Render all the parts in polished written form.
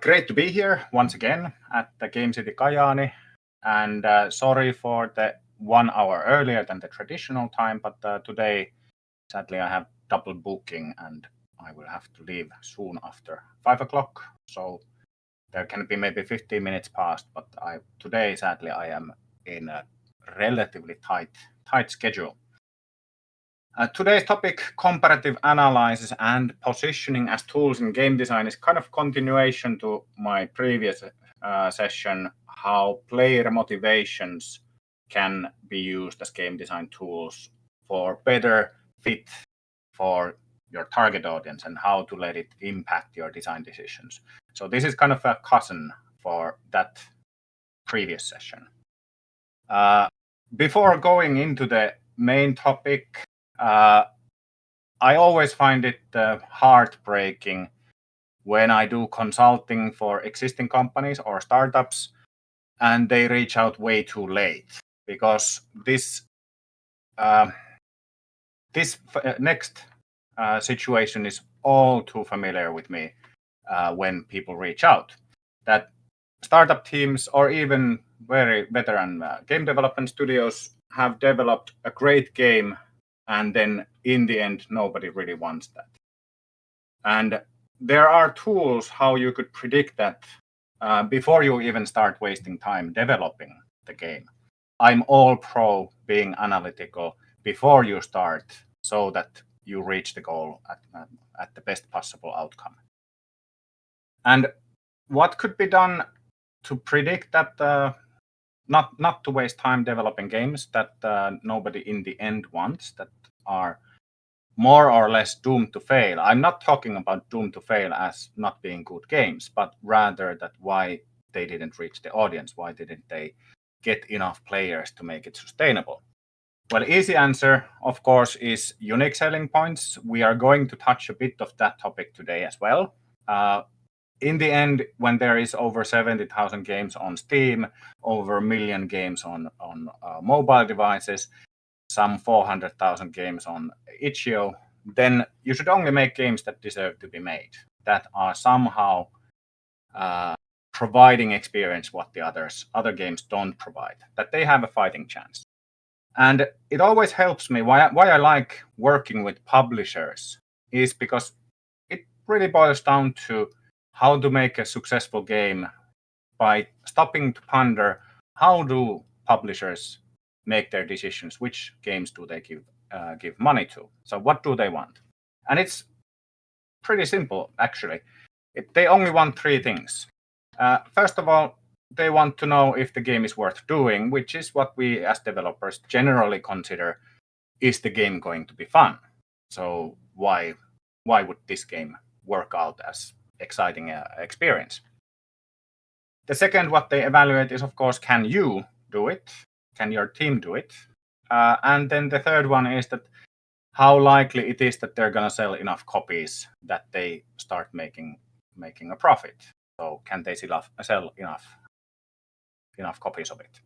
Great to be here once again at the GameCity Kajaani, and sorry for the 1 hour earlier than the traditional time, but today, sadly, I have double booking and I will have to leave soon after 5 o'clock, so there can be maybe 15 minutes past, but today, sadly, I am in a relatively tight schedule. Today's topic, comparative analysis and positioning as tools in game design, is kind of continuation to my previous session, how player motivations can be used as game design tools for better fit for your target audience and how to let it impact your design decisions. So this is kind of a cousin for that previous session. Before going into the main topic, I always find it heartbreaking when I do consulting for existing companies or startups and they reach out way too late, because this next situation is all too familiar with me when people reach out. That startup teams or even very veteran game development studios have developed a great game, and then in the end, nobody really wants that. And there are tools how you could predict that before you even start wasting time developing the game. I'm all pro being analytical before you start so that you reach the goal at the best possible outcome. And what could be done to predict that not to waste time developing games that nobody in the end wants, that are more or less doomed to fail. I'm not talking about doomed to fail as not being good games, but rather that why they didn't reach the audience, why didn't they get enough players to make it sustainable? Well, easy answer, of course, is unique selling points. We are going to touch a bit of that topic today as well. In the end, when there is over 70,000 games on Steam, over 1 million games on mobile devices, some 400,000 games on itch.io, then you should only make games that deserve to be made, that are somehow providing experience what the other games don't provide, that they have a fighting chance. And it always helps me, why I like working with publishers is because it really boils down to how to make a successful game by stopping to ponder how do publishers make their decisions, which games do they give money to. So what do they want? And it's pretty simple, actually. They only want 3 things. First of all, they want to know if the game is worth doing, which is what we as developers generally consider, is the game going to be fun? So why would this game work out as exciting experience? The second, what they evaluate is, of course, can you do it? Can your team do it? And then the third one is that how likely it is that they're going to sell enough copies that they start making a profit. So can they sell enough copies of it?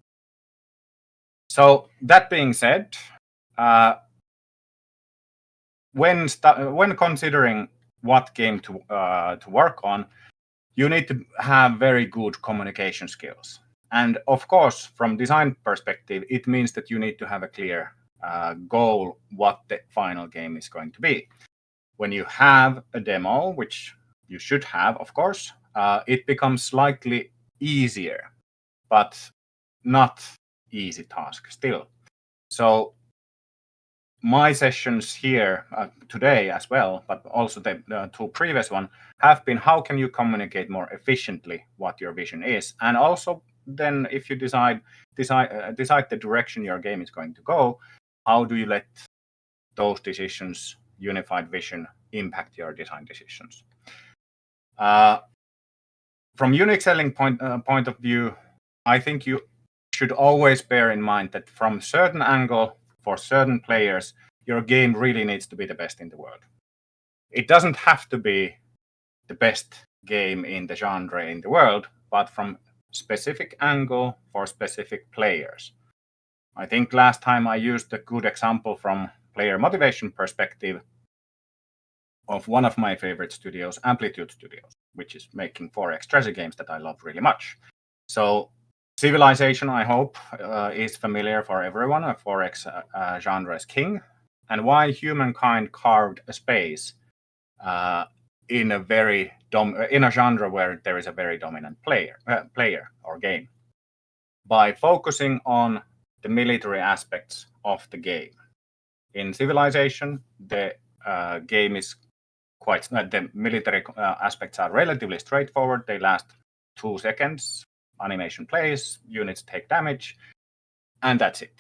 So that being said, when considering what game to work on, you need to have very good communication skills. And of course, from design perspective, it means that you need to have a clear goal what the final game is going to be. When you have a demo, which you should have, of course, it becomes slightly easier, but not easy task still. So my sessions here today as well, but also the 2 previous one, have been how can you communicate more efficiently what your vision is, and also then if you decide the direction your game is going to go, how do you let those decisions, unified vision, impact your design decisions? From unique selling point of view, I think you should always bear in mind that from a certain angle, for certain players, your game really needs to be the best in the world. It doesn't have to be the best game in the genre in the world, but from specific angle for specific players. I think last time I used a good example from player motivation perspective of one of my favorite studios, Amplitude Studios. which is making 4X treasure games that I love really much. So Civilization, I hope, is familiar for everyone. A 4X genre is king, and why humankind carved a space in a genre where there is a very dominant player or game, by focusing on the military aspects of the game. In Civilization, the game is the military aspects are relatively straightforward. They last 2 seconds. Animation plays, units take damage, and that's it.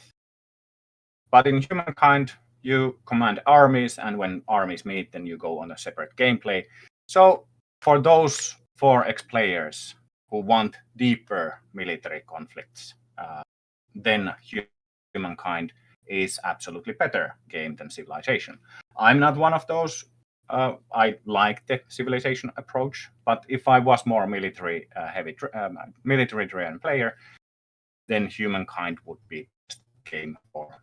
But in Humankind, you command armies, and when armies meet, then you go on a separate gameplay. So for those 4X players who want deeper military conflicts, then Humankind is absolutely better game than Civilization. I'm not one of those. I like the Civilization approach, but if I was more military driven player, then Humankind would be game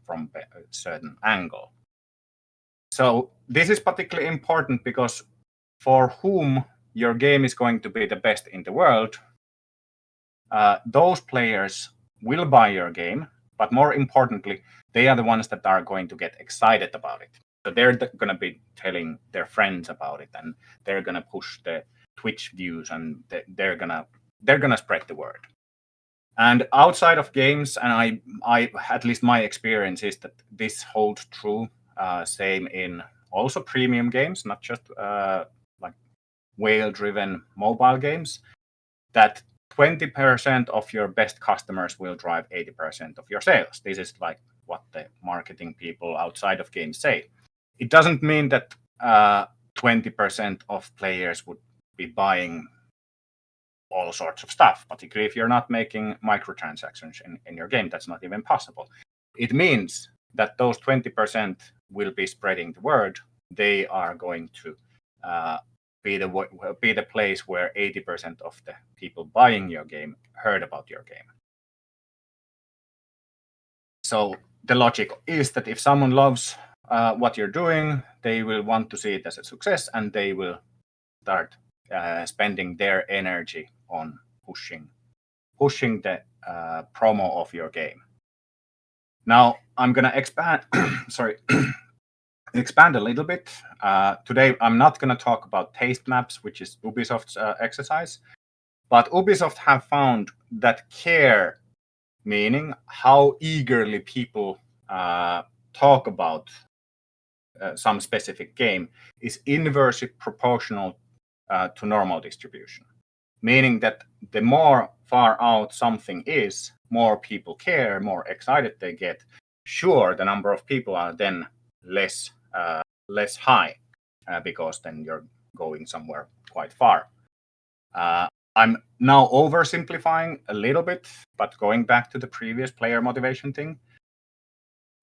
from a certain angle. So this is particularly important because for whom your game is going to be the best in the world, those players will buy your game, but more importantly, they are the ones that are going to get excited about it. So they're going to be telling their friends about it, and they're going to push the Twitch views, and they're going to spread the word. And outside of games, and I at least my experience is that this holds true. Same in also premium games, not just like whale-driven mobile games. That 20% of your best customers will drive 80% of your sales. This is like what the marketing people outside of games say. It doesn't mean that 20% of players would be buying all sorts of stuff, particularly if you're not making microtransactions in your game. That's not even possible. It means that those 20% will be spreading the word. They are going to be the place where 80% of the people buying your game heard about your game. So the logic is that if someone loves what you're doing, they will want to see it as a success, and they will start spending their energy on pushing the promo of your game. Now I'm gonna expand. Expand a little bit. Today I'm not gonna talk about taste maps, which is Ubisoft's exercise, but Ubisoft have found that care, meaning how eagerly people talk about some specific game, is inversely proportional to normal distribution. Meaning that the more far out something is, more people care, more excited they get. Sure, the number of people are then less high because then you're going somewhere quite far. I'm now oversimplifying a little bit, but going back to the previous player motivation thing,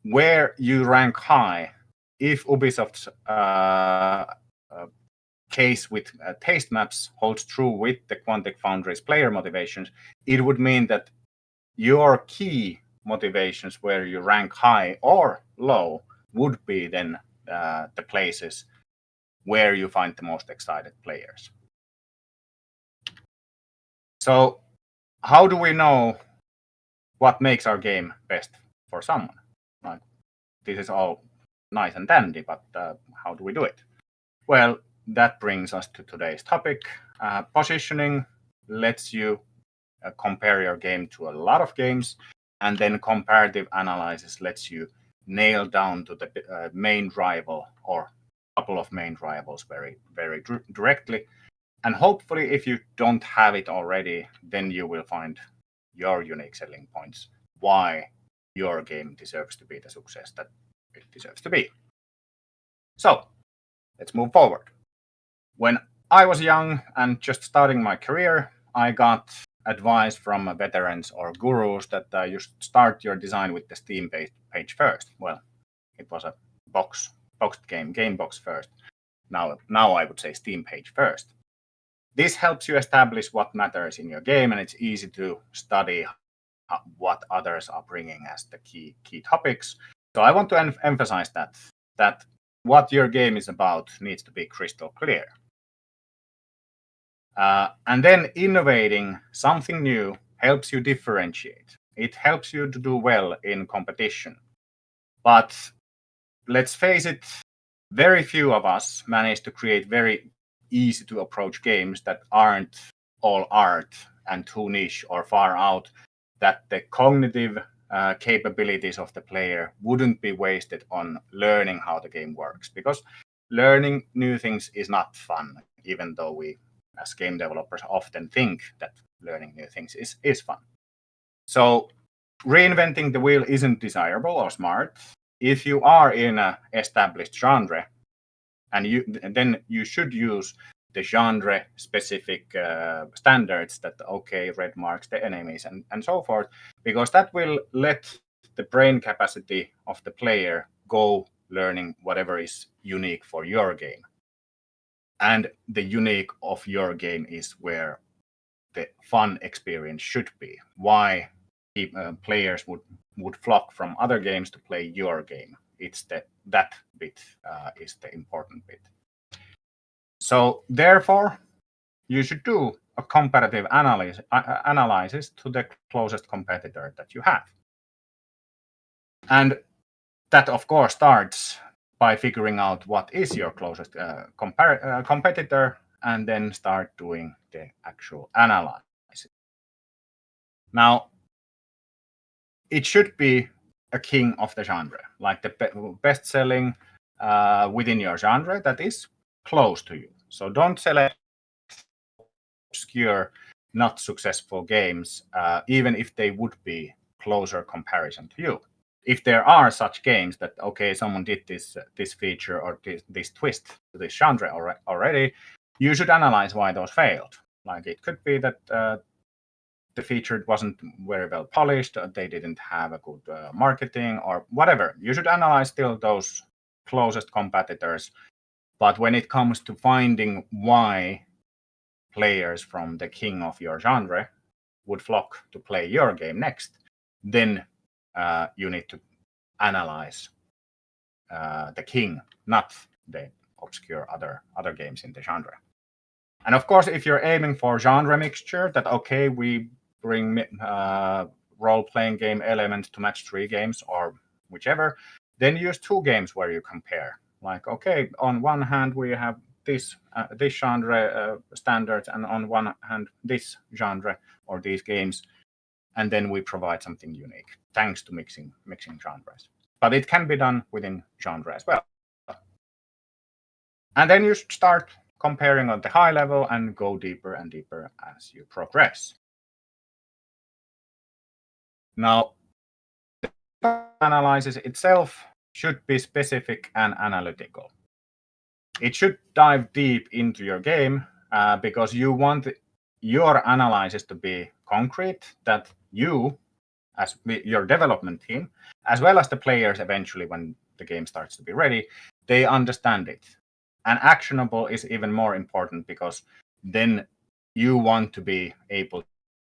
where you rank high, if Ubisoft's case with taste maps holds true with the Quantic Foundry's player motivations, it would mean that your key motivations where you rank high or low would be then the places where you find the most excited players. So how do we know what makes our game best for someone? Like, this is all nice and dandy, but how do we do it? Well, that brings us to today's topic. Positioning lets you compare your game to a lot of games, and then comparative analysis lets you nail down to the main rival or a couple of main rivals very, very directly. And hopefully, if you don't have it already, then you will find your unique selling points, why your game deserves to be the success that it deserves to be. So let's move forward. When I was young and just starting my career, I got advice from veterans or gurus that you should start your design with the Steam page first. Well, it was a boxed game box first. Now I would say Steam page first. This helps you establish what matters in your game, and it's easy to study what others are bringing as the key topics. So I want to emphasize that what your game is about needs to be crystal clear. And then innovating something new helps you differentiate. It helps you to do well in competition. But let's face it, very few of us manage to create very easy to approach games that aren't all art and too niche or far out, that the cognitive capabilities of the player wouldn't be wasted on learning how the game works. Because learning new things is not fun, even though we, as game developers, often think that learning new things is fun. So reinventing the wheel isn't desirable or smart. If you are in an established genre, then you should use the genre specific standards that red marks the enemies and so forth, because that will let the brain capacity of the player go learning whatever is unique for your game. And the unique of your game is where the fun experience should be. Why players would flock from other games to play your game. It's that bit is the important bit. So therefore, you should do a comparative analysis to the closest competitor that you have. And that, of course, starts by figuring out what is your closest competitor, and then start doing the actual analysis. Now, it should be a king of the genre, like the best-selling within your genre that is close to you. So don't select obscure, not successful games, even if they would be closer comparison to you. If there are such games that, okay, someone did this feature or this twist to this genre already, you should analyze why those failed. Like it could be that the feature wasn't very well polished, they didn't have a good marketing or whatever. You should analyze still those closest competitors. But when it comes to finding why players from the king of your genre would flock to play your game next, then you need to analyze the king, not the obscure other games in the genre. And of course, if you're aiming for genre mixture, that okay, we bring role-playing game elements to match 3 games or whichever, then use 2 games where you compare. Like, okay, on one hand we have this genre standards, and on one hand this genre or these games, and then we provide something unique thanks to mixing genres. But it can be done within genre as well. And then you start comparing on the high level and go deeper and deeper as you progress. Now, the analysis itself should be specific and analytical. It should dive deep into your game because you want your analysis to be concrete, that you, as your development team, as well as the players eventually when the game starts to be ready, they understand it. And actionable is even more important because then you want to be able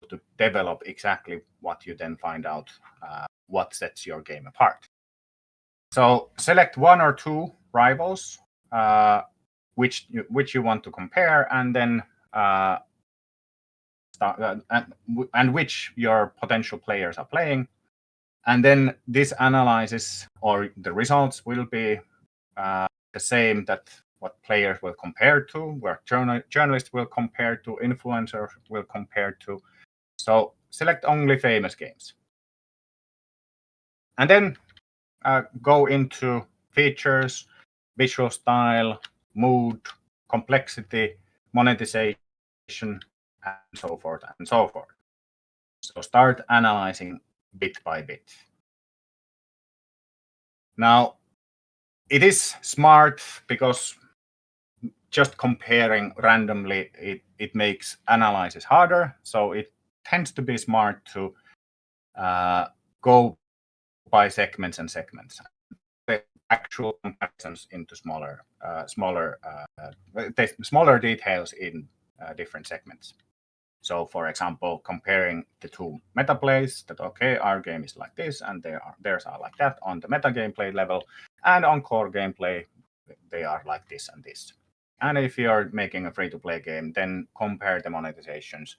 to develop exactly what you then find out what sets your game apart. So select 1 or 2 rivals which you want to compare, and then and which your potential players are playing. And then this analysis or the results will be the same that what players will compare to, where journalists will compare to, influencers will compare to. So select only famous games. And then go into features, visual style, mood, complexity, monetization, and so forth and so forth. So start analyzing bit by bit. Now, it is smart because just comparing randomly, it makes analysis harder. So it tends to be smart to go by segments and segments. The actual comparisons into smaller details in different segments. So, for example, comparing the 2 meta plays, that okay, our game is like this, and theirs are like that on the meta gameplay level, and on core gameplay, they are like this and this. And if you're making a free-to-play game, then compare the monetizations.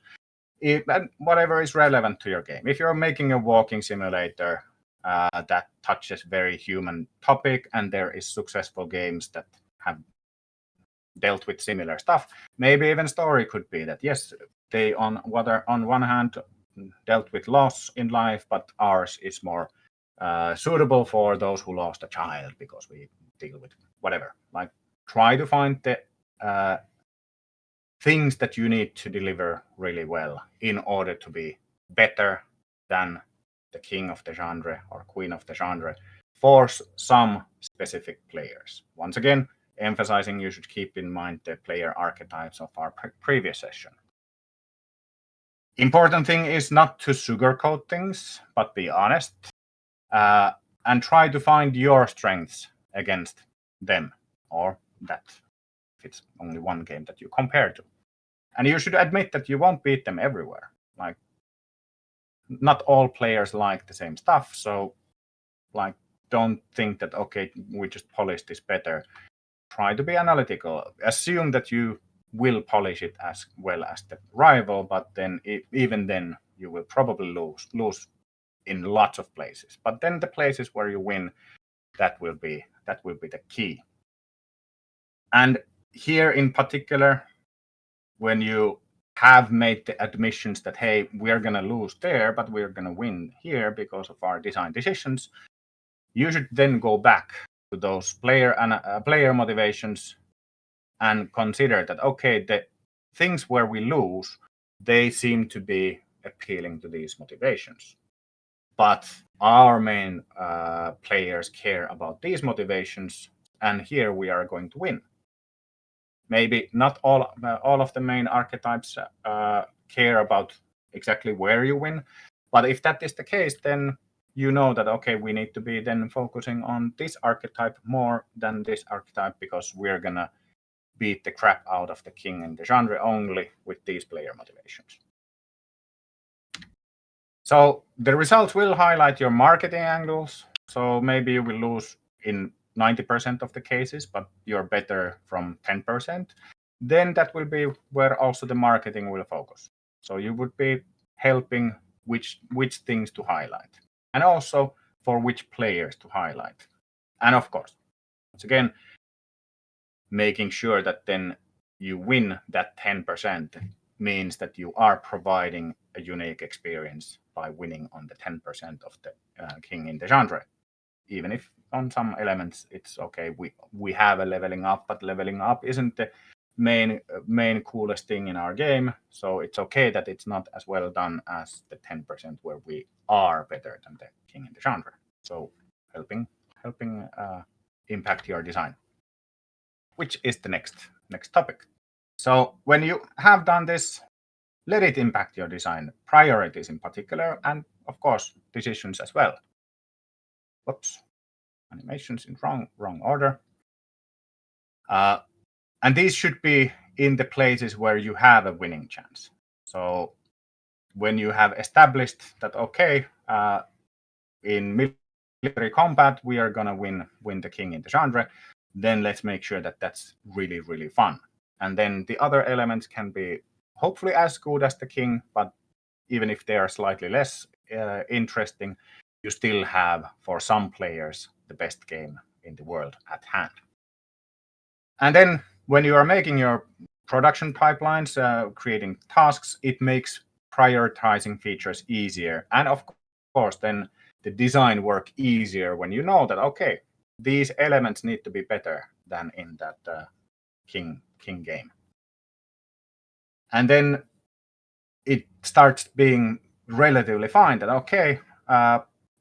And whatever is relevant to your game. If you're making a walking simulator that touches very human topic, and there is successful games that have dealt with similar stuff, maybe even story could be that yes, they on one hand dealt with loss in life, but ours is more suitable for those who lost a child because we deal with whatever. Like, try to find the things that you need to deliver really well in order to be better than the king of the genre or queen of the genre for some specific players. Once again, emphasizing you should keep in mind the player archetypes of our previous session. Important thing is not to sugarcoat things, but be honest and try to find your strengths against them, or that if it's only one game that you compare to. And you should admit that you won't beat them everywhere. Like, not all players like the same stuff, so like, don't think that okay, we just polish this better. Try to be analytical. Assume that you will polish it as well as the rival, but then even then you will probably lose in lots of places. But then the places where you win, that will be the key. And here in particular, when you have made the admissions that hey, we're gonna lose there, but we're gonna win here because of our design decisions, you should then go back to those player motivations and consider that okay, the things where we lose, they seem to be appealing to these motivations, but our main players care about these motivations, and here we are going to win. Maybe not all of the main archetypes care about exactly where you win, but if that is the case, then you know that okay, we need to be then focusing on this archetype more than this archetype because we're gonna beat the crap out of the king in the genre only with these player motivations. So the results will highlight your marketing angles. So maybe you will lose in 90% of the cases, but you're better from 10%. Then that will be where also the marketing will focus. So you would be helping which things to highlight, and also for which players to highlight. And of course, once again, making sure that then you win that 10% means that you are providing a unique experience by winning on the 10% of the king in the genre. Even if on some elements it's okay, we have a leveling up, but leveling up isn't the main coolest thing in our game. So it's okay that it's not as well done as the 10% where we are better than the king in the genre. So helping impact your design, which is the next topic. So when you have done this, let it impact your design priorities in particular, and of course decisions as well. Whoops, animations in wrong order. And these should be in the places where you have a winning chance. So when you have established that okay, in military combat we are gonna win the king in the genre, then let's make sure that that's really fun. And then the other elements can be hopefully as good as the king, but even if they are slightly less interesting, you still have for some players the best game in the world at hand. And then when you are making your production pipelines, creating tasks, it makes prioritizing features easier. And of course, then the design work easier when you know that, okay, these elements need to be better than in that king game. And then it starts being relatively fine that, okay,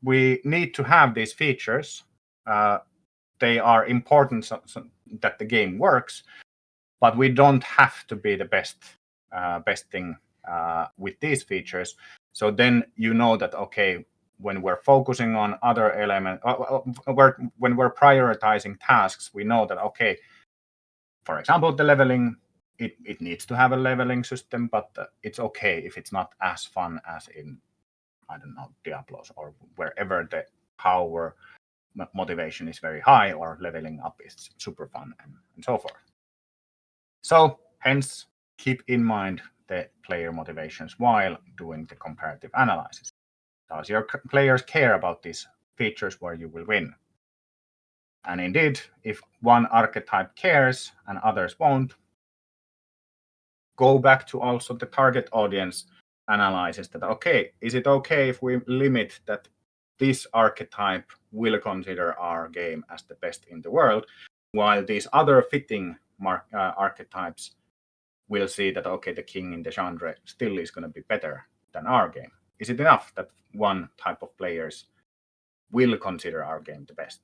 we need to have these features. They are important so that the game works, but we don't have to be the best thing with these features. So then you know that okay, when we're focusing on other elements, when we're prioritizing tasks, we know that okay, for example, the leveling, it needs to have a leveling system, but it's okay if it's not as fun as in, I don't know, Diablos or wherever the power motivation is very high or leveling up is super fun and so forth. So hence, keep in mind the player motivations while doing the comparative analysis. Does your players care about these features where you will win? And indeed, if one archetype cares and others won't, go back to also the target audience analysis that, okay, is it okay if we limit that this archetype will consider our game as the best in the world, while these other fitting archetypes will see that, okay, the king in the genre still is going to be better than our game. Is it enough that one type of players will consider our game the best?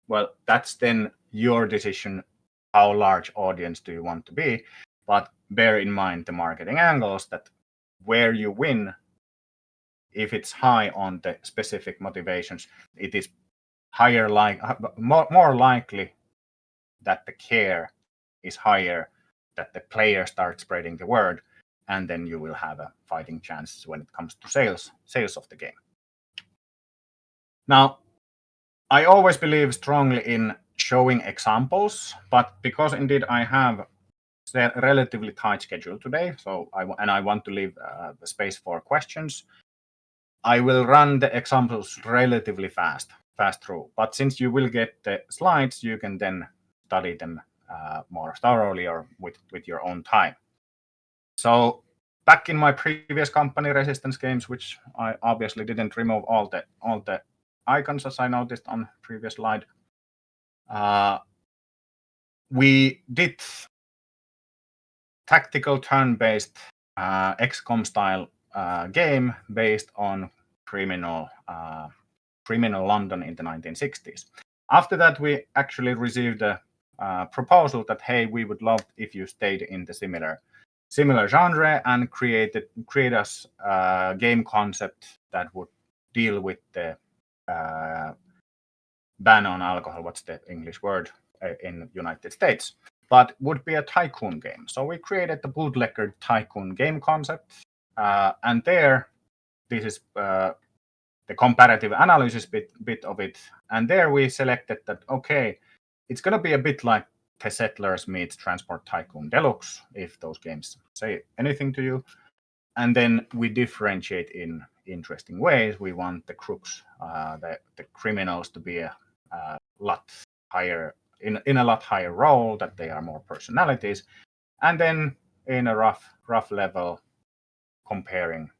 Well, that's then your decision. How large audience do you want to be? But bear in mind the marketing angles, that where you win, if it's high on the specific motivations, it is more likely that the care is higher, that the player starts spreading the word, and then you will have a fighting chance when it comes to sales of the game. Now, I always believe strongly in showing examples, but because indeed I have a relatively tight schedule today, so I want to leave the space for questions, I will run the examples relatively fast through. But since you will get the slides, you can then study them more thoroughly or with your own time. So back in my previous company, Resistance Games, which I obviously didn't remove all the icons as I noticed on previous slide, we did tactical turn-based XCOM style game based on criminal London in the 1960s. After that, we actually received a proposal that, hey, we would love if you stayed in the similar genre and create us a game concept that would deal with the ban on alcohol. What's the English word in United States? But would be a tycoon game. So we created the bootlegger tycoon game concept, and there, this is the comparative analysis bit of it. And there we selected that, okay, it's going to be a bit like The Settlers meets Transport Tycoon Deluxe, if those games say anything to you. And then we differentiate in interesting ways. We want the crooks, the criminals, to be a lot higher, in a lot higher role, that they are more personalities. And then in a rough level, comparing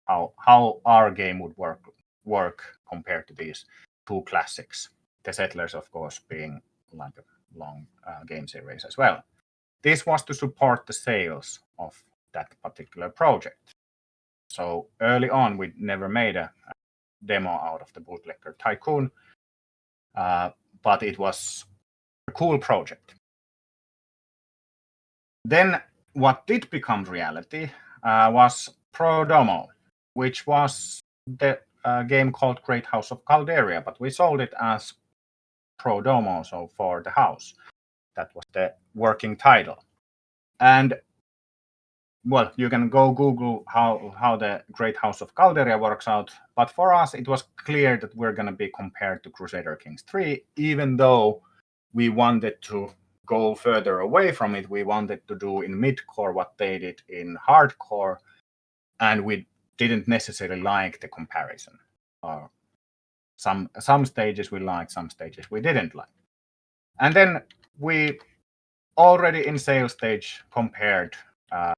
how our game would work compared to these two classics. The Settlers, of course, being like a long game series as well. This was to support the sales of that particular project. So early on, we never made a demo out of the bootlegger tycoon, but it was a cool project. Then what did become reality was Pro Domo, which was the game called Great House of Calderia, but we sold it as Pro Domo, so for the house. That was the working title. And well, you can go Google how the Great House of Calderia works out. But for us, it was clear that we're going to be compared to Crusader Kings 3, even though we wanted to go further away from it. We wanted to do in mid-core what they did in hardcore, and we didn't necessarily like the comparison. Some stages we liked, some stages we didn't like. And then we already in sales stage compared to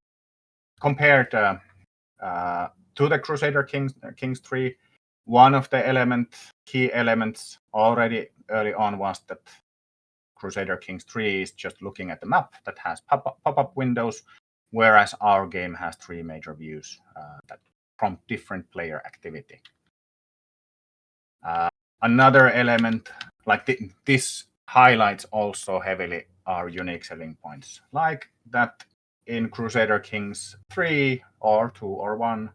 the Crusader Kings 3. One of the key elements already early on was that Crusader Kings 3 is just looking at the map that has pop-up windows, whereas our game has three major views that prompt different player activity. Another element, like this highlights also heavily our unique selling points, like that in Crusader Kings 3 or 2 or 1,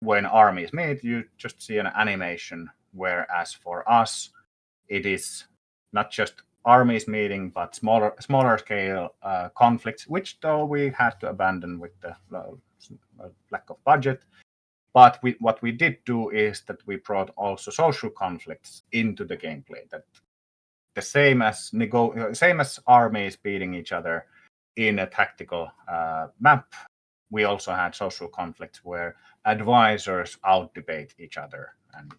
when armies meet, you just see an animation, whereas for us, it is not just armies meeting, but smaller scale conflicts, which though we had to abandon with the lack of budget. But what we did do is that we brought also social conflicts into the gameplay. That the same as armies beating each other in a tactical map. We also had social conflicts where advisors out-debate each other, and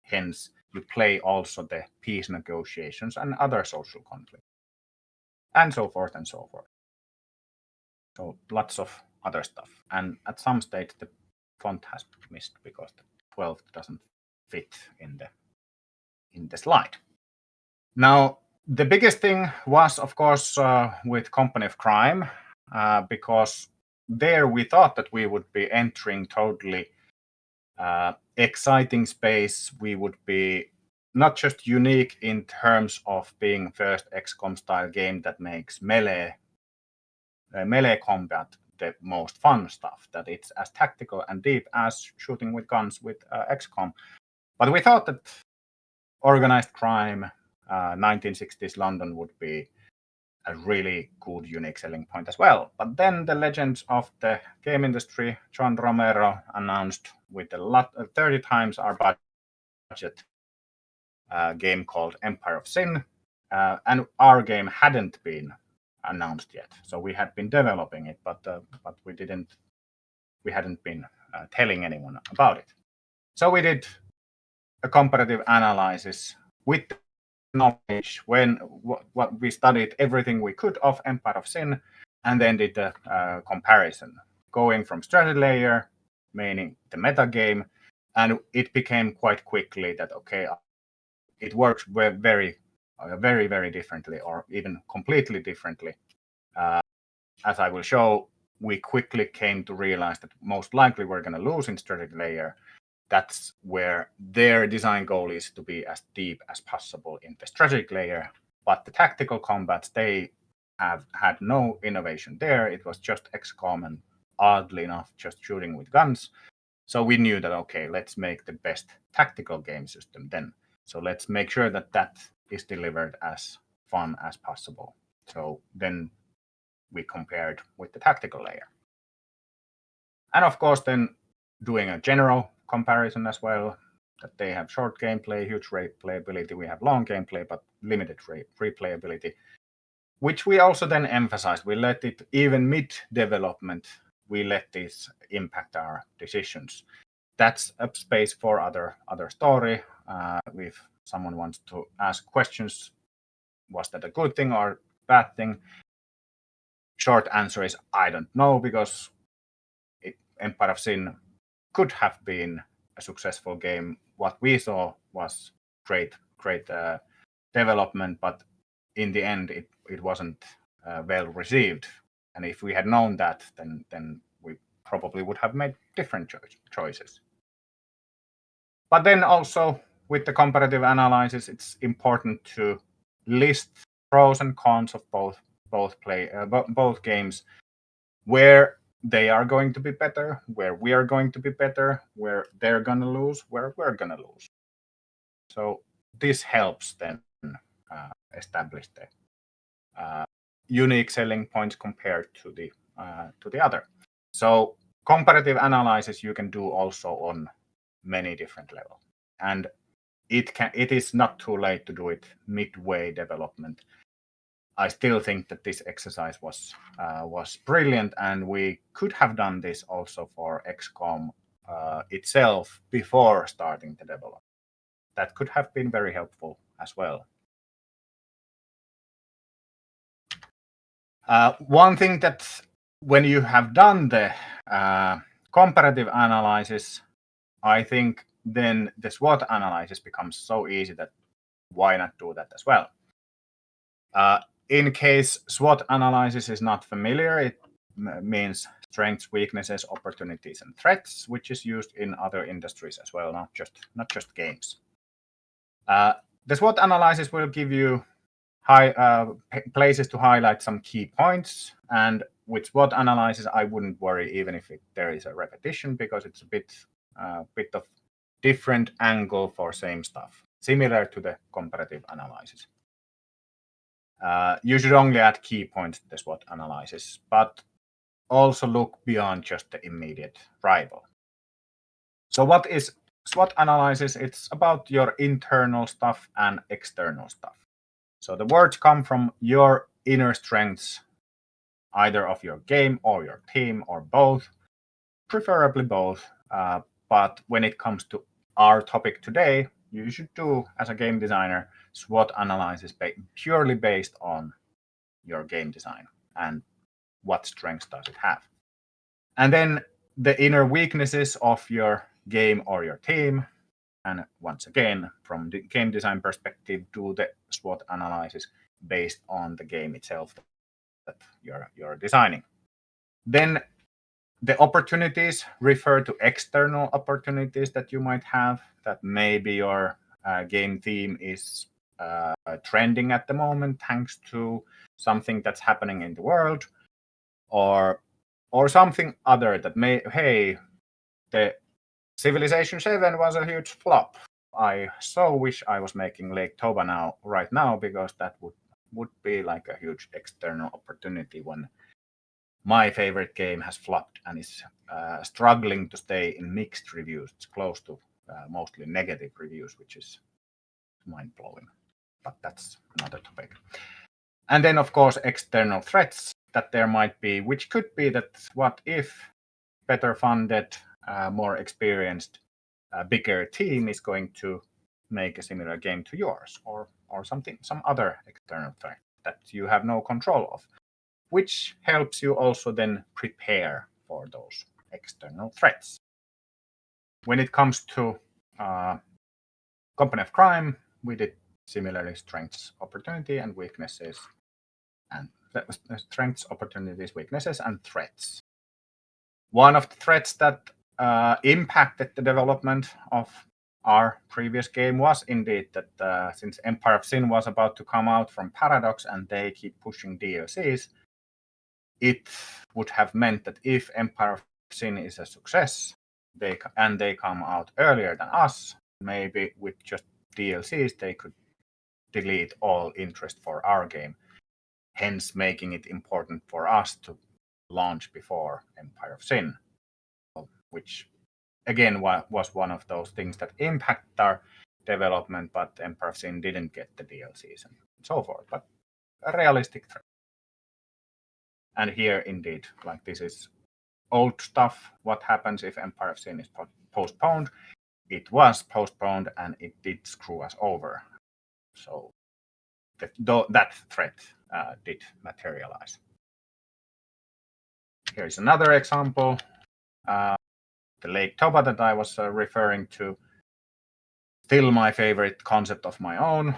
hence you play also the peace negotiations and other social conflicts, and so forth and so forth. So lots of other stuff. And at some stage the font has missed because the 12 doesn't fit in the slide. Now, the biggest thing was, of course, with Company of Crime, because there we thought that we would be entering totally exciting space. We would be not just unique in terms of being first XCOM style game that makes melee combat the most fun stuff, that it's as tactical and deep as shooting with guns with XCOM. But we thought that organized crime, 1960s London would be a really good unique selling point as well. But then the legends of the game industry, John Romero, announced with 30 times our budget game called Empire of Sin, and our game hadn't been announced yet. So we had been developing it, but we hadn't been telling anyone about it. So we did a comparative analysis with knowledge what we studied everything we could of Empire of Sin, and then did the comparison, going from strategy layer, meaning the meta game, and it became quite quickly that it works very differently, or even completely differently. As I will show, we quickly came to realize that most likely we're going to lose in strategy layer. That's where their design goal is, to be as deep as possible in the strategic layer. But the tactical combats, they have had no innovation there. It was just XCOM, and oddly enough, just shooting with guns. So we knew that, okay, let's make the best tactical game system then. So let's make sure that that is delivered as fun as possible. So then we compared with the tactical layer. And of course, then doing a general comparison as well, that they have short gameplay, huge replayability. We have long gameplay, but limited replayability, which we also then emphasized. We let it, even mid-development, we let this impact our decisions. That's a space for other story. If someone wants to ask questions, was that a good thing or bad thing? Short answer is I don't know, because Empire of Sin could have been a successful game. What we saw was great development, but in the end it wasn't well received. And if we had known that, then we probably would have made different choices. But then also with the comparative analysis, it's important to list pros and cons of both games, where they are going to be better, where we are going to be better, where they're going to lose, where we're going to lose. So this helps then establish the unique selling points compared to the other. So comparative analysis you can do also on many different levels, and it is not too late to do it midway development. I still think that this exercise was brilliant, and we could have done this also for XCOM itself before starting the development. That could have been very helpful as well. One thing that when you have done the comparative analysis, I think then the SWOT analysis becomes so easy that why not do that as well? In case SWOT analysis is not familiar, it means strengths, weaknesses, opportunities, and threats, which is used in other industries as well, not just games. The SWOT analysis will give you places to highlight some key points, and with SWOT analysis, I wouldn't worry even if there is a repetition, because it's a bit of different angle for same stuff, similar to the comparative analysis. You should only add key points to the SWOT analysis, but also look beyond just the immediate rival. So what is SWOT analysis? It's about your internal stuff and external stuff. So the words come from your inner strengths, either of your game or your team or both, preferably both. But when it comes to our topic today, you should do, as a game designer, SWOT analysis purely based on your game design and what strengths does it have. And then the inner weaknesses of your game or your team. And once again, from the game design perspective, do the SWOT analysis based on the game itself that you're designing. Then the opportunities refer to external opportunities that you might have, that maybe your game theme is trending at the moment thanks to something that's happening in the world, or something other that hey, the Civilization 7 was a huge flop. I so wish I was making Lake Toba right now, because that would be like a huge external opportunity when my favorite game has flopped and is struggling to stay in mixed reviews. It's close to mostly negative reviews, which is mind-blowing. But that's another topic. And then, of course, external threats that there might be, which could be that what if better funded, more experienced, bigger team is going to make a similar game to yours, or some other external threat that you have no control of, which helps you also then prepare for those external threats. When it comes to Company of Crime, we did similarly strengths, opportunity, and weaknesses, and strengths, opportunities, weaknesses, and threats. One of the threats that impacted the development of our previous game was indeed that since Empire of Sin was about to come out from Paradox and they keep pushing DLCs, it would have meant that if Empire of Sin is a success, they come out earlier than us, maybe with just DLCs, they could delete all interest for our game, hence making it important for us to launch before Empire of Sin, which again was one of those things that impact our development, but Empire of Sin didn't get the DLCs and so forth, but a realistic threat. And here indeed, like, this is old stuff. What happens if Empire of Sin is postponed? It was postponed and it did screw us over. So that threat did materialize. Here is another example. The Lake Toba that I was referring to, still my favorite concept of my own.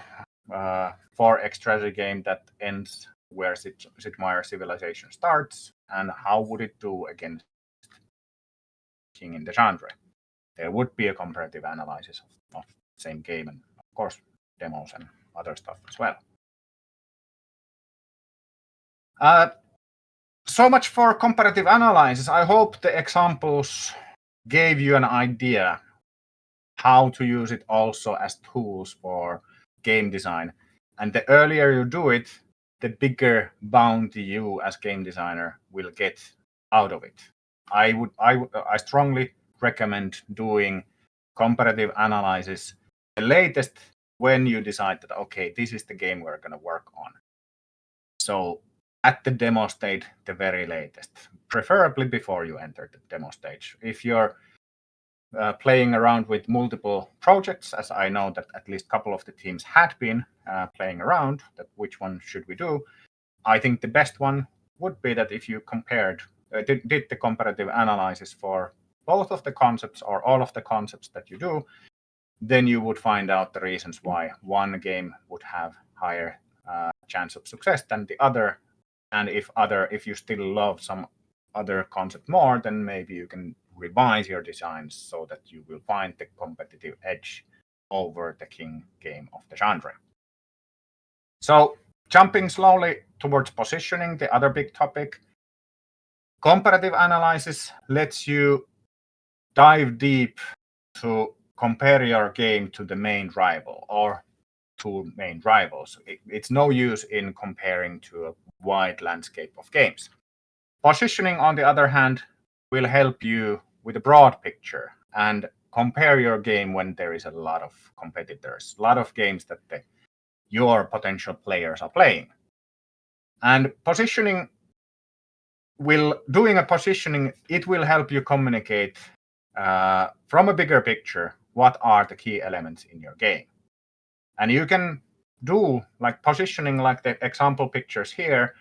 4X strategy game that ends where Sid Meier's Civilization starts, and how would it do against King in the genre? There would be a comparative analysis of the same game, and of course demos and other stuff as well. So much for comparative analysis. I hope the examples gave you an idea how to use it also as tools for game design. And the earlier you do it, the bigger bounty you as game designer will get out of it. I strongly recommend doing comparative analysis the latest when you decide that, okay, this is the game we're going to work on. So at the demo stage, the very latest, preferably before you enter the demo stage. If you're playing around with multiple projects, as I know that at least a couple of the teams had been playing around, that which one should we do? I think the best one would be that if you compared, did the comparative analysis for both of the concepts or all of the concepts that you do, then you would find out the reasons why one game would have higher chance of success than the other. And if you still love some other concept more, then maybe you can revise your designs so that you will find the competitive edge over the king game of the genre. So jumping slowly towards positioning, the other big topic, comparative analysis lets you dive deep to compare your game to the main rival or two main rivals. It's no use in comparing to a wide landscape of games. Positioning, on the other hand, will help you with a broad picture and compare your game when there is a lot of competitors, a lot of games that the your potential players are playing. And doing a positioning, it will help you communicate from a bigger picture what are the key elements in your game. And you can do like positioning, like the example pictures here.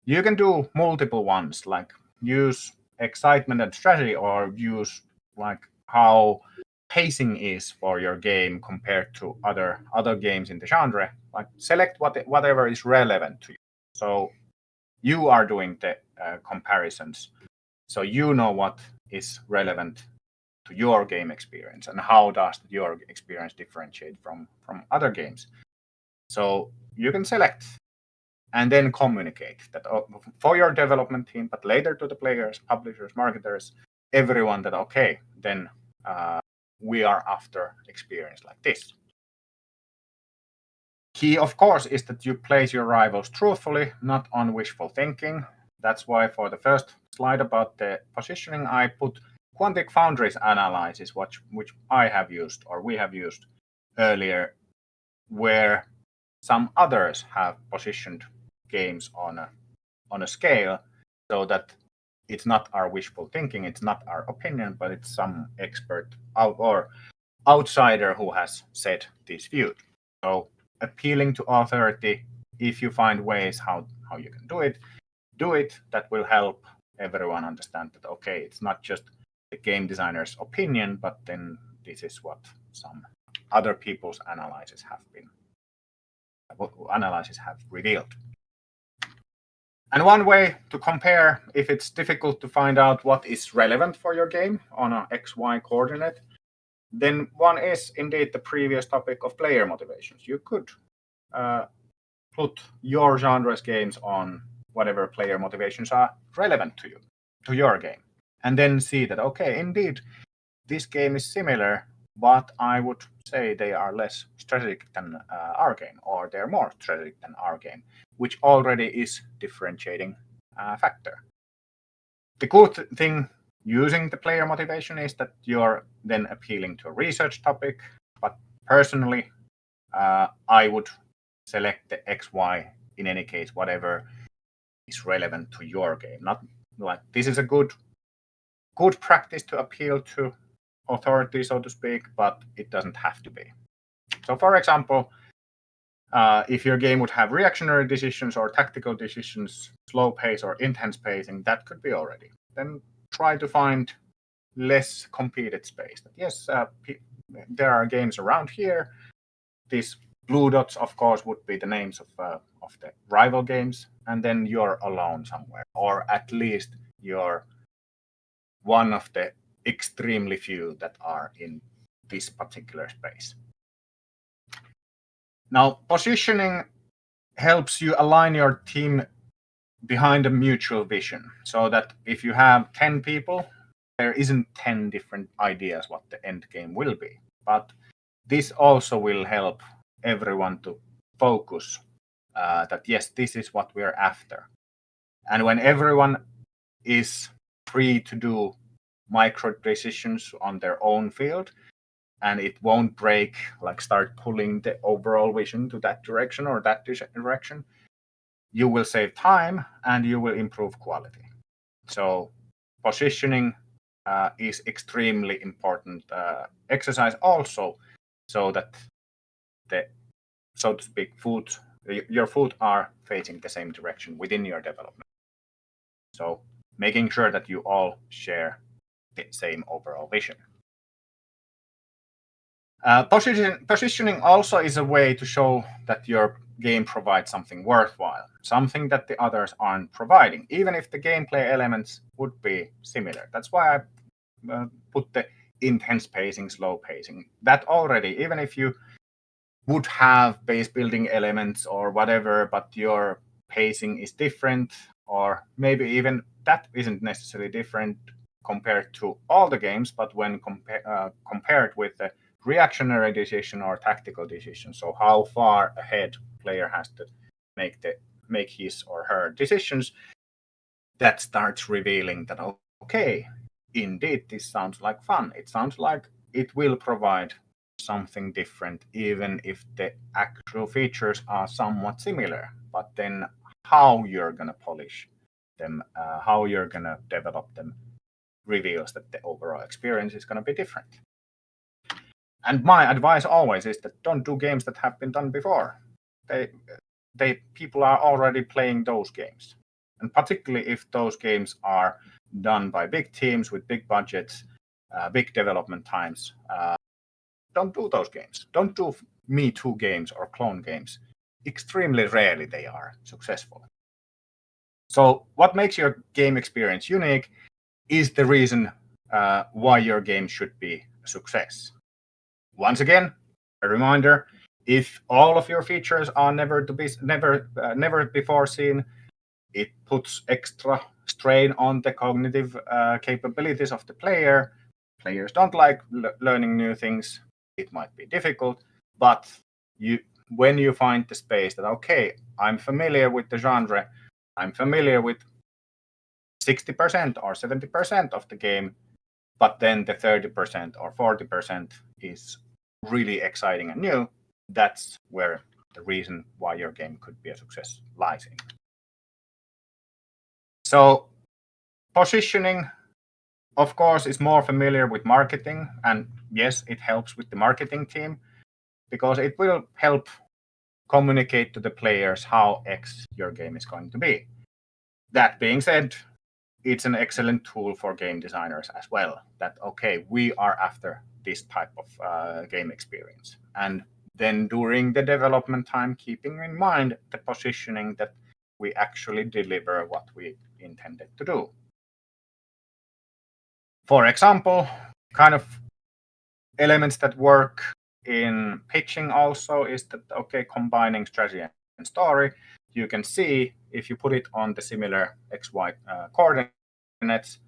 You can do multiple ones, like use excitement and strategy, or use like how pacing is for your game compared to other games in the genre. Like select whatever is relevant to you. So you are doing the comparisons, so you know what is relevant to your game experience and how does your experience differentiate from other games. So you can select and then communicate that for your development team, but later to the players, publishers, marketers, everyone, that okay, then we are after experience like this. Key, of course, is that you place your rivals truthfully, not on wishful thinking. That's why for the first slide about the positioning, I put Quantic Foundry's analysis, which I have used, or we have used earlier, where some others have positioned games on a scale, so that it's not our wishful thinking, it's not our opinion, but it's some expert or outsider who has said this view. So appealing to authority, if you find ways how you can do it, that will help everyone understand that okay, it's not just the game designer's opinion, but then this is what some other people's analyses have revealed. And one way to compare, if it's difficult to find out what is relevant for your game on an XY coordinate, then one is indeed the previous topic of player motivations. You could put your genre's games on whatever player motivations are relevant to you, to your game, and then see that, okay, indeed, this game is similar, but I would say they are less strategic than our game, or they're more strategic than our game, which already is differentiating factor. The good thing using the player motivation is that you're then appealing to a research topic, but personally, I would select the XY in any case, whatever is relevant to your game. Not like this is a good practice to appeal to authority, so to speak, but it doesn't have to be. So, for example, if your game would have reactionary decisions or tactical decisions, slow pace or intense pacing, that could be already. Then try to find less competed space. Yes, there are games around here. These blue dots, of course, would be the names of the rival games, and then you're alone somewhere, or at least you're one of the extremely few that are in this particular space. Now, positioning helps you align your team behind a mutual vision, so that if you have 10 people, there isn't 10 different ideas what the end game will be. But this also will help everyone to focus that yes, this is what we're after. And when everyone is free to do micro decisions on their own field, and it won't break, like start pulling the overall vision to that direction or that direction, you will save time and you will improve quality. So positioning is extremely important exercise also, so that the, so to speak, your foot are facing the same direction within your development. So making sure that you all share the same overall vision. Positioning also is a way to show that your game provides something worthwhile, something that the others aren't providing, even if the gameplay elements would be similar. That's why I put the intense pacing, slow pacing. That already, even if you would have base building elements or whatever, but your pacing is different, or maybe even that isn't necessarily different compared to all the games, but when compared with the reactionary decision or tactical decision, so how far ahead player has to make his or her decisions, that starts revealing that okay, indeed this sounds like fun. It sounds like it will provide something different, even if the actual features are somewhat similar. But then how you're going to polish them, how you're going to develop them, reveals that the overall experience is going to be different. And my advice always is that don't do games that have been done before. People are already playing those games, and particularly if those games are done by big teams with big budgets, big development times. Don't do those games. Don't do Me Too games or clone games. Extremely rarely they are successful. So what makes your game experience unique is the reason why your game should be a success. Once again, a reminder: if all of your features are never before seen, it puts extra strain on the cognitive capabilities of the player. Players don't like learning new things. It might be difficult, but when you find the space that, okay, I'm familiar with the genre, I'm familiar with 60% or 70% of the game, but then the 30% or 40% is really exciting and new, that's where the reason why your game could be a success lies in. So positioning, of course, is more familiar with marketing, and yes, it helps with the marketing team because it will help communicate to the players how X your game is going to be. That being said, it's an excellent tool for game designers as well. That, okay, we are after this type of game experience. And then during the development time, keeping in mind the positioning that we actually deliver what we intended to do. For example, kind of elements that work in pitching also is that, okay, combining strategy and story, you can see if you put it on the similar XY coordinates,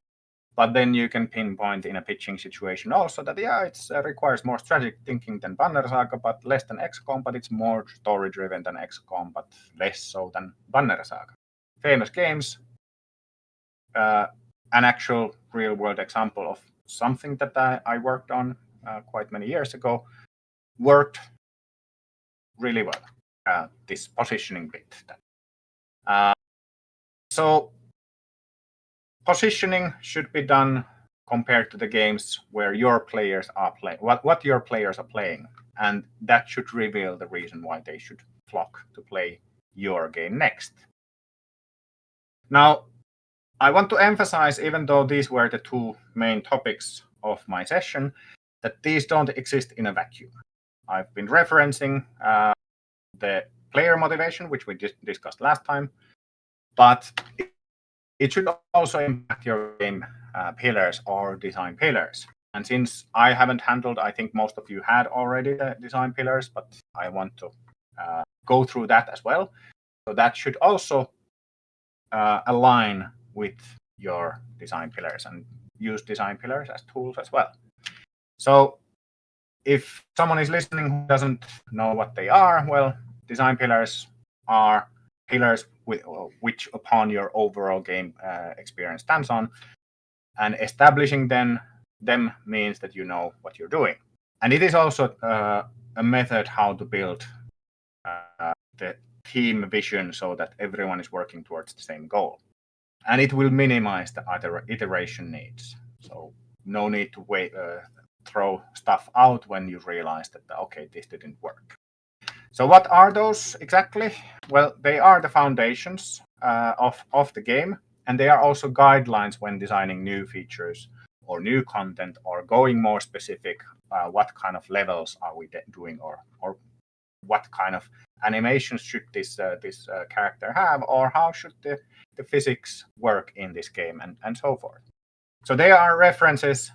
but then you can pinpoint in a pitching situation also that, yeah, it requires more strategic thinking than Banner Saga, but less than XCOM, but it's more story driven than XCOM, but less so than Banner Saga. Famous games, an actual real world example of something that I worked on quite many years ago, worked really well, this positioning bit. So positioning should be done compared to the games where your players are playing, what your players are playing, and that should reveal the reason why they should flock to play your game next. Now, I want to emphasize, even though these were the two main topics of my session, that these don't exist in a vacuum. I've been referencing the player motivation, which we discussed last time, but it should also impact your game pillars or design pillars. And since I haven't handled, I think most of you had already the design pillars, but I want to go through that as well. So that should also align with your design pillars and use design pillars as tools as well. So if someone is listening who doesn't know what they are, well, design pillars are pillars which upon your overall game experience stands on, and establishing them means that you know what you're doing. And it is also a method how to build the team vision so that everyone is working towards the same goal. And it will minimize the other iteration needs. So no need to throw stuff out when you realize that, okay, this didn't work. So what are those exactly? Well, they are the foundations of the game, and they are also guidelines when designing new features or new content or going more specific. What kind of levels are we doing, or what kind of animations should this character have, or how should the physics work in this game, and so forth. So they are references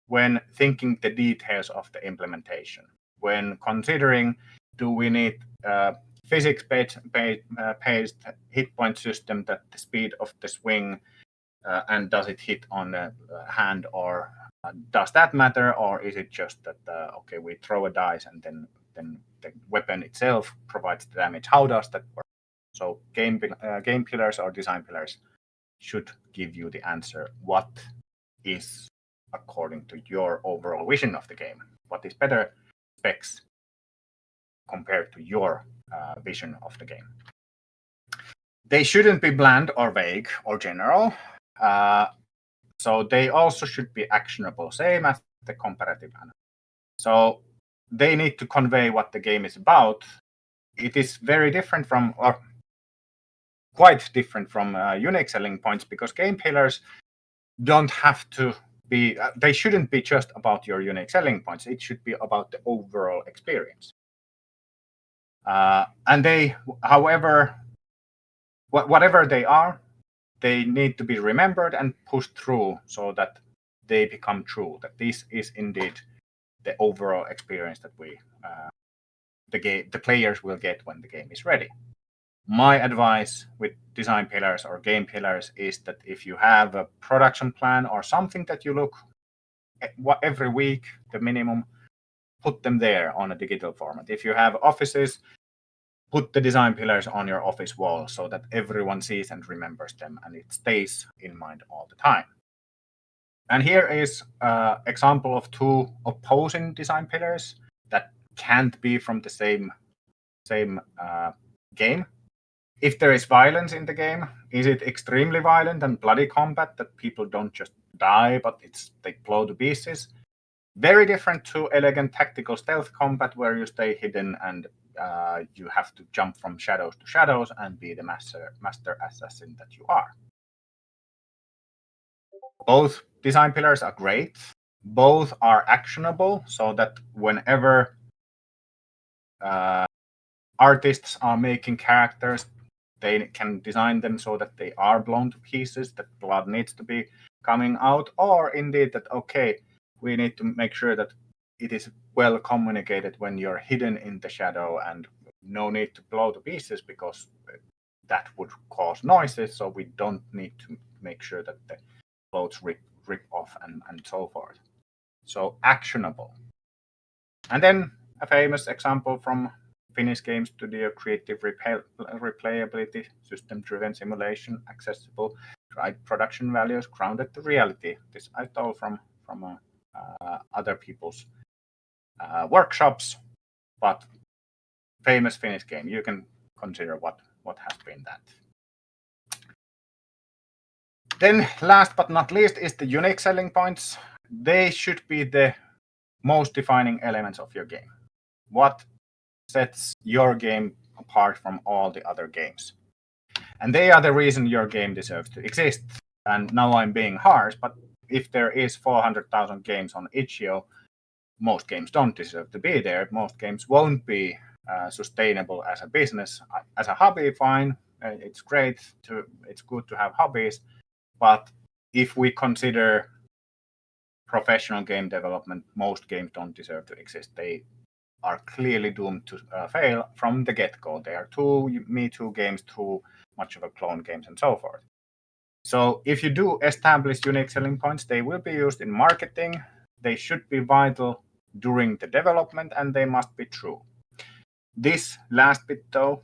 when thinking the details of the implementation, when considering, do we need physics-based hit point system that the speed of the swing and does it hit on the hand, or does that matter, or is it just that okay, we throw a dice and then the weapon itself provides the damage? How does that work? So game pillars or design pillars should give you the answer what is according to your overall vision of the game. What is better specs compared to your vision of the game. They shouldn't be bland or vague or general. So they also should be actionable, same as the comparative analysis. So they need to convey what the game is about. It is very different from, or quite different from unique selling points, because game pillars don't have to be, they shouldn't be just about your unique selling points. It should be about the overall experience. And they, however, whatever they are, they need to be remembered and pushed through so that they become true, that this is indeed the overall experience that the players will get when the game is ready. My advice with design pillars or game pillars is that if you have a production plan or something that you look at every week, the minimum, put them there on a digital format. If you have offices, put the design pillars on your office wall so that everyone sees and remembers them and it stays in mind all the time. And here is an example of two opposing design pillars that can't be from the same game. If there is violence in the game, is it extremely violent and bloody combat that people don't just die, but they blow to pieces? Very different to elegant tactical stealth combat where you stay hidden and you have to jump from shadows to shadows and be the master assassin that you are. Both design pillars are great. Both are actionable so that whenever artists are making characters, they can design them so that they are blown to pieces, that blood needs to be coming out, or indeed that, okay, we need to make sure that it is well communicated when you're hidden in the shadow and no need to blow to pieces because that would cause noises, so we don't need to make sure that the clothes rip off and so forth. So actionable. And then a famous example from Finnish game studio, creative replayability, system-driven simulation, accessible, right production values, grounded to reality. This I stole from other people's workshops, but famous Finnish game. You can consider what has been that. Then last but not least is the unique selling points. They should be the most defining elements of your game. What sets your game apart from all the other games? And they are the reason your game deserves to exist. And now I'm being harsh, but if there is 400,000 games on itch.io, most games don't deserve to be there. Most games won't be sustainable as a business. As a hobby, fine. It's great. It's good to have hobbies. But if we consider professional game development, most games don't deserve to exist. They are clearly doomed to fail from the get-go. They are too Me Too games, too much of a clone games, and so forth. So if you do establish unique selling points, they will be used in marketing. They should be vital during the development, and they must be true. This last bit, though,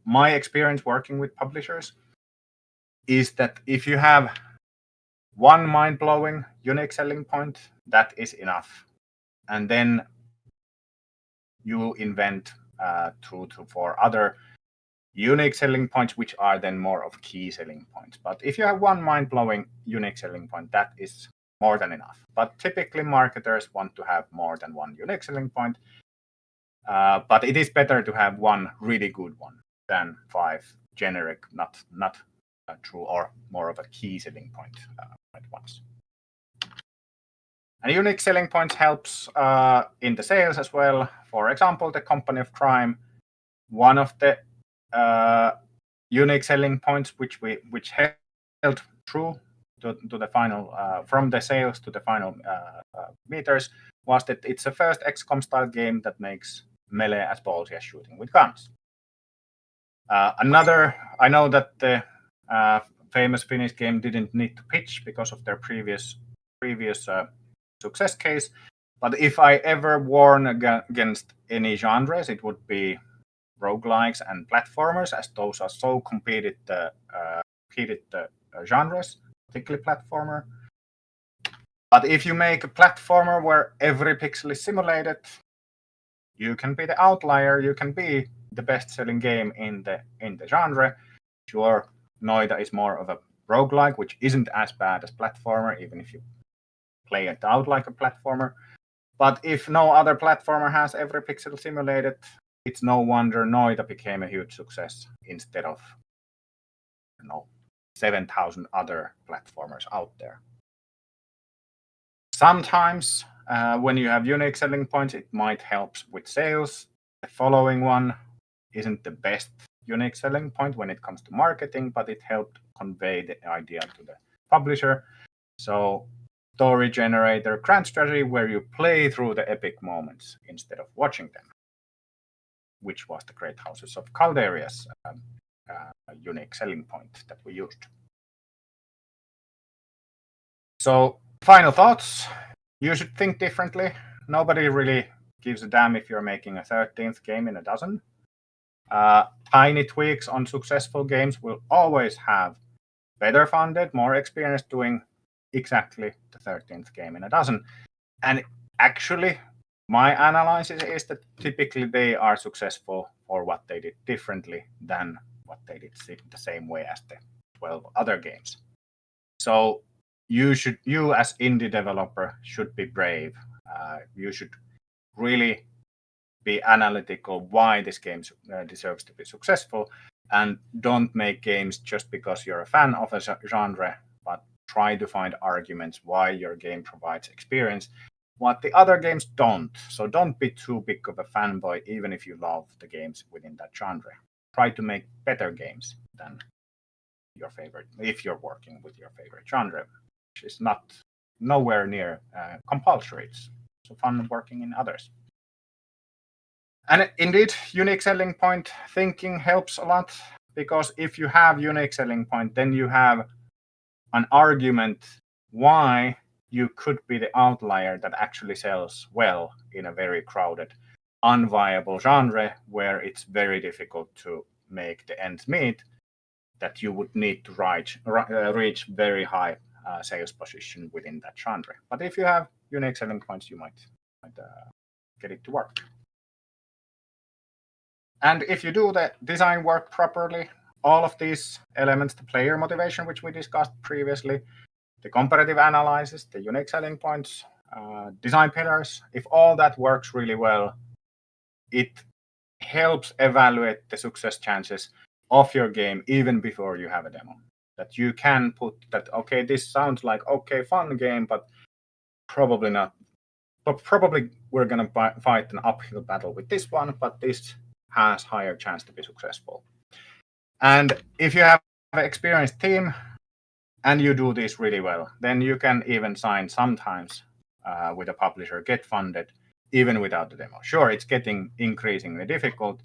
my experience working with publishers is that if you have one mind-blowing unique selling point, that is enough. And then you invent 2 to 4 other unique selling points, which are then more of key selling points. But if you have one mind-blowing unique selling point, that is more than enough. But typically marketers want to have more than one unique selling point. But it is better to have one really good one than 5 generic, not true or more of a key selling point at once. And unique selling points helps in the sales as well. For example, the company of crime, one of the unique selling points which held true to the final from the sales to the final meters was that it's the first XCOM style game that makes melee as ballsy as shooting with guns. I know that the famous Finnish game didn't need to pitch because of their previous success case, but if I ever warn against any genres, it would be roguelikes and platformers, as those are so competed genres, particularly platformer. But if you make a platformer where every pixel is simulated, you can be the outlier. You can be the best-selling game in the genre. Sure, Noida is more of a roguelike, which isn't as bad as platformer, even if you play it out like a platformer. But if no other platformer has every pixel simulated, it's no wonder Noida became a huge success instead of 7,000 other platformers out there. Sometimes when you have unique selling points, it might help with sales. The following one isn't the best unique selling point when it comes to marketing, but it helped convey the idea to the publisher. So story generator grand strategy where you play through the epic moments instead of watching them, which was the Great Houses of Calderia's unique selling point that we used. So final thoughts, you should think differently. Nobody really gives a damn if you're making a 13th game in a dozen. Tiny tweaks on successful games will always have better funded, more experienced doing exactly the 13th game in a dozen. And actually, my analysis is that typically they are successful for what they did differently than what they did the same way as the 12 other games. So you as indie developer should be brave. You should really be analytical why this game deserves to be successful, and don't make games just because you're a fan of a genre, but try to find arguments why your game provides experience what the other games don't. So don't be too big of a fanboy even if you love the games within that genre. Try to make better games than your favorite if you're working with your favorite genre, which is nowhere near compulsory. It's so fun working in others. And indeed, unique selling point thinking helps a lot, because if you have unique selling point, then you have an argument why you could be the outlier that actually sells well in a very crowded, unviable genre where it's very difficult to make the ends meet, that you would need to reach very high sales position within that genre. But if you have unique selling points, you might get it to work. And if you do the design work properly, all of these elements, the player motivation, which we discussed previously, the comparative analysis, the unique selling points, design pillars, if all that works really well, it helps evaluate the success chances of your game even before you have a demo. That you can put that, okay, this sounds like okay, fun game, but probably not. But probably we're going to fight an uphill battle with this one, but this has higher chance to be successful. And if you have an experienced team and you do this really well, then you can even sign sometimes with a publisher, get funded, even without the demo. Sure, it's getting increasingly difficult,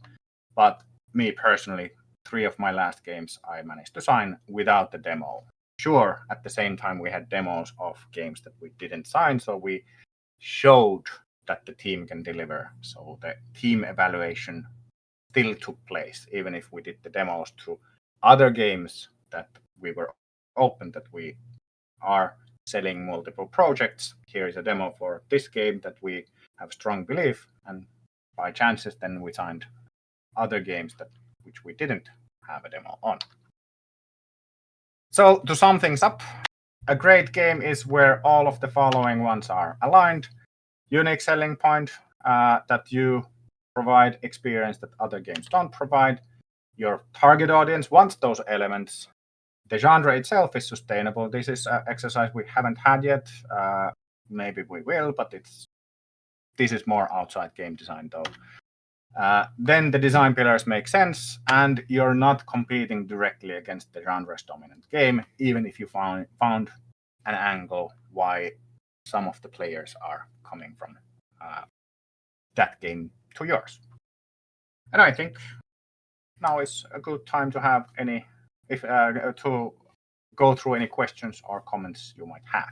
but me personally, 3 of my last games I managed to sign without the demo. Sure, at the same time we had demos of games that we didn't sign, so we showed that the team can deliver. So the team evaluation still took place, even if we did the demos to other games that we were open, that we are selling multiple projects. Here is a demo for this game that we have strong belief, and by chances then we signed other games which we didn't have a demo on. So to sum things up, a great game is where all of the following ones are aligned. Unique selling point, that you provide experience that other games don't provide. Your target audience wants those elements. The genre itself is sustainable. This is an exercise we haven't had yet. Maybe we will, but this is more outside game design though. Then the design pillars make sense, and you're not competing directly against the genre's dominant game, even if you found an angle why some of the players are coming from that game to yours. And I think now is a good time to have to go through any questions or comments you might have.